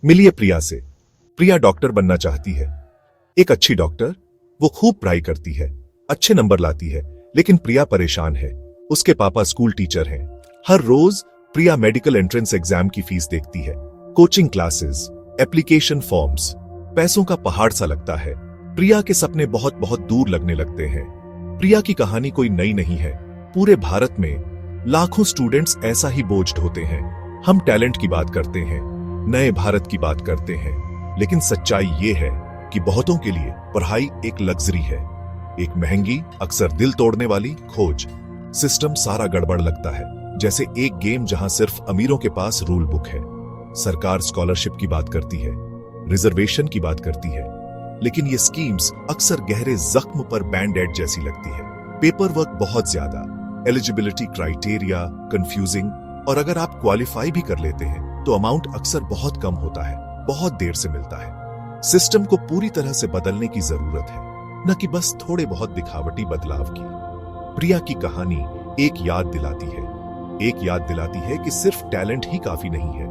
मिलिए प्रिया से। प्रिया डॉक्टर बनना चाहती है। एक अच्छी डॉक्टर। वो खूब पढ़ाई करती है, अच्छे नंबर लाती है, लेकिन प्रिया परेशान है। उसके पापा स्कूल टीचर हैं। हर रोज प्रिया मेडिकल एंट्रेंस एग्जाम की फीस देखती है, कोचिंग क्लासेस, एप्लीकेशन फॉर्म्स। पैसों का पहाड़ सा लगता है। प्रिया के सपने बहुत बहुत दूर लगने लगते हैं। प्रिया की कहानी कोई नई नहीं है। पूरे भारत में लाखों स्टूडेंट्स ऐसा ही बोझ ढोते हैं। हम टैलेंट की बात करते हैं, नए भारत की बात करते हैं, लेकिन सच्चाई ये है कि बहुतों के लिए पढ़ाई एक लग्जरी है, एक महंगी, अक्सर दिल तोड़ने वाली खोज। सिस्टम सारा गड़बड़ लगता है, जैसे एक गेम जहां सिर्फ अमीरों के पास रूल बुक है। सरकार स्कॉलरशिप की बात करती है, रिजर्वेशन की बात करती है, लेकिन ये स्कीम्स अक्सर गहरे जख्म पर बैंड एड जैसी लगती है। पेपर वर्क बहुत ज्यादा, एलिजिबिलिटी क्राइटेरिया कंफ्यूजिंग, और अगर आप क्वालिफाई भी कर लेते हैं तो अमाउंट अक्सर बहुत कम होता है, बहुत देर से मिलता है। सिस्टम को पूरी तरह से बदलने की जरूरत है, न कि बस थोड़े बहुत दिखावटी बदलाव की। प्रिया की कहानी एक याद दिलाती है कि सिर्फ टैलेंट ही काफी नहीं है।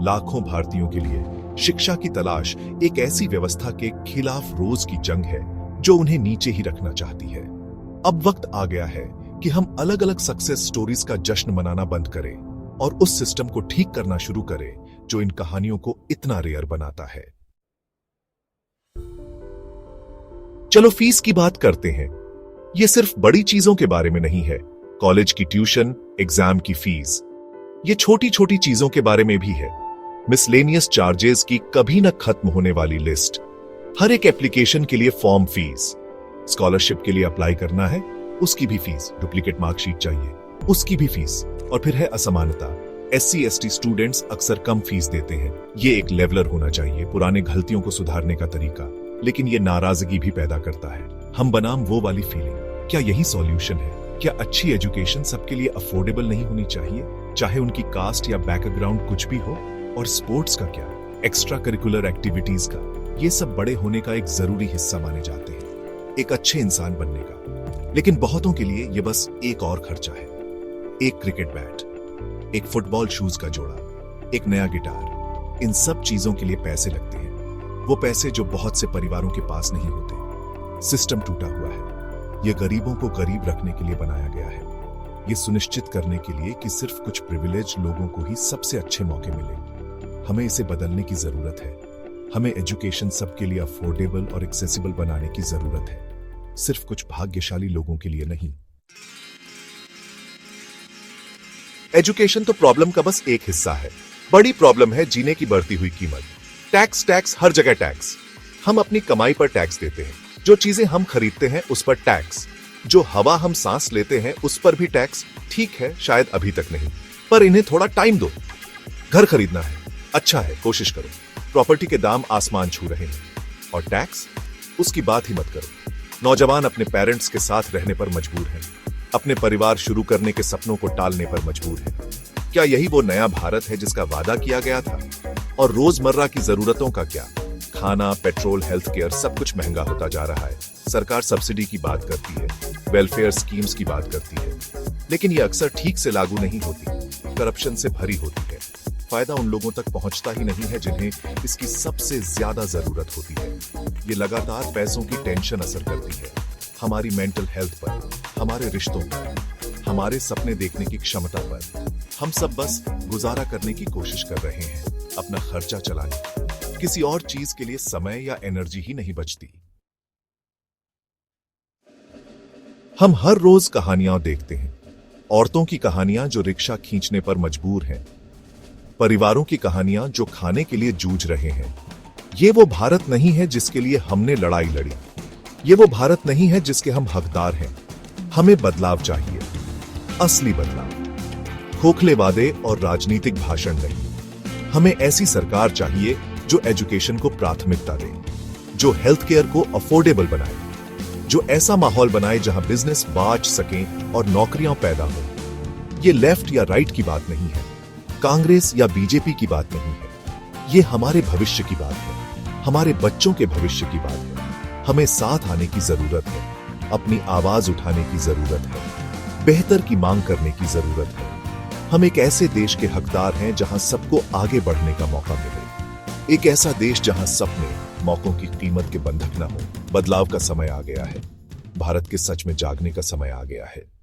लाखों भारतीयों के लिए शिक्षा की तलाश एक ऐसी व्यवस्था के खिलाफ रोज की जंग है जो उन्हें नीचे ही रखना चाहती है। अब वक्त आ गया है कि हम अलग अलग सक्सेस स्टोरीज का जश्न मनाना बंद करें और उस सिस्टम को ठीक करना शुरू करें जो इन कहानियों को इतना रेयर बनाता है। चलो फीस की बात करते हैं। यह सिर्फ बड़ी चीजों के बारे में नहीं है। कॉलेज की ट्यूशन, एग्जाम की फीस, ये छोटी छोटी चीजों के बारे में भी है। मिसलेनियस चार्जेस की कभी न खत्म होने वाली लिस्ट, हर एक एप्लीकेशन के लिए फॉर्म फीस, स्कॉलरशिप के लिए अप्लाई करना है उसकी भी फीस, डुप्लीकेट मार्कशीट चाहिए उसकी भी फीस, और फिर है असमानता। SC ST स्टूडेंट्स अक्सर कम फीस देते हैं। ये एक लेवलर होना चाहिए, पुराने गलतियों को सुधारने का तरीका, लेकिन ये नाराजगी भी पैदा करता है। हम बनाम वो वाली फीलिंग। क्या यही सॉल्यूशन है? क्या अच्छी एजुकेशन सबके लिए अफोर्डेबल नहीं होनी चाहिए, चाहे उनकी कास्ट या बैकग्राउंड कुछ भी हो? और स्पोर्ट्स का क्या, एक्स्ट्रा करिकुलर एक्टिविटीज का? ये सब बड़े होने का एक जरूरी हिस्सा माने जाते हैं, एक अच्छे इंसान बनने का। लेकिन बहुतों के लिए ये बस एक और खर्चा है। एक क्रिकेट बैट, एक फुटबॉल शूज का जोड़ा, एक नया गिटार, इन सब चीजों के लिए पैसे लगते हैं। वो पैसे जो बहुत से परिवारों के पास नहीं होते। सिस्टम टूटा हुआ है। ये गरीबों को गरीब रखने के लिए बनाया गया है, ये सुनिश्चित करने के लिए कि सिर्फ कुछ प्रिविलेज लोगों को ही सबसे अच्छे मौके मिले। हमें इसे बदलने की जरूरत है। हमें एजुकेशन सबके लिए अफोर्डेबल और एक्सेसिबल बनाने की जरूरत है, सिर्फ कुछ भाग्यशाली लोगों के लिए नहीं। एजुकेशन तो प्रॉब्लम का बस एक हिस्सा है। बड़ी प्रॉब्लम है जीने की बढ़ती हुई कीमत। टैक्स टैक्स, हर जगह टैक्स। हम अपनी कमाई पर टैक्स देते हैं, जो चीजें हम खरीदते हैं उस पर टैक्स, जो हवा हम सांस लेते हैं उस पर भी टैक्स। ठीक है, शायद अभी तक नहीं, पर इन्हें थोड़ा टाइम दो। घर खरीदना है, अच्छा है, कोशिश करो। प्रॉपर्टी के दाम आसमान छू रहे हैं, और टैक्स, उसकी बात ही मत करो। नौजवान अपने पेरेंट्स के साथ रहने पर मजबूर हैं, अपने परिवार शुरू करने के सपनों को टालने पर मजबूर हैं। क्या यही वो नया भारत है जिसका वादा किया गया था? और रोजमर्रा की जरूरतों का क्या? खाना, पेट्रोल, हेल्थ केयर, सब कुछ महंगा होता जा रहा है। सरकार सब्सिडी की बात करती है, वेलफेयर स्कीम्स की बात करती है, लेकिन ये अक्सर ठीक से लागू नहीं होती, करप्शन से भरी होती है। फायदा उन लोगों तक पहुंचता ही नहीं है जिन्हें इसकी सबसे ज्यादा जरूरत होती है। ये लगातार पैसों की टेंशन असर करती है, हमारी मेंटल हेल्थ पर, हमारे रिश्तों पर, हमारे सपने देखने की क्षमता पर। हम सब बस गुजारा करने की कोशिश कर रहे हैं, अपना खर्चा चलाने। किसी और चीज के लिए समय या एनर्जी ही नहीं बचती। हम हर रोज कहानियां देखते हैं। औरतों की कहानियां जो रिक्शा खींचने पर मजबूर हैं, परिवारों की कहानियां जो खाने के लिए जूझ रहे हैं। ये वो भारत नहीं है जिसके लिए हमने लड़ाई लड़ी। ये वो भारत नहीं है जिसके हम हकदार हैं। हमें बदलाव चाहिए, असली बदलाव, खोखले वादे और राजनीतिक भाषण नहीं। हमें ऐसी सरकार चाहिए जो एजुकेशन को प्राथमिकता दे, जो हेल्थ केयर को अफोर्डेबल बनाए, जो ऐसा माहौल बनाए जहां बिजनेस बाज सकें और नौकरियां पैदा हो। ये लेफ्ट या राइट की बात नहीं है, कांग्रेस या बीजेपी की बात नहीं है। ये हमारे भविष्य की बात है, हमारे बच्चों के भविष्य की बात है। हमें साथ आने की जरूरत है, अपनी आवाज उठाने की जरूरत है, बेहतर की मांग करने की जरूरत है। हम एक ऐसे देश के हकदार हैं जहां सबको आगे बढ़ने का मौका मिले, एक ऐसा देश जहां सपने, मौकों की कीमत के बंधक न हो। बदलाव का समय आ गया है। भारत के सच में जागने का समय आ गया है।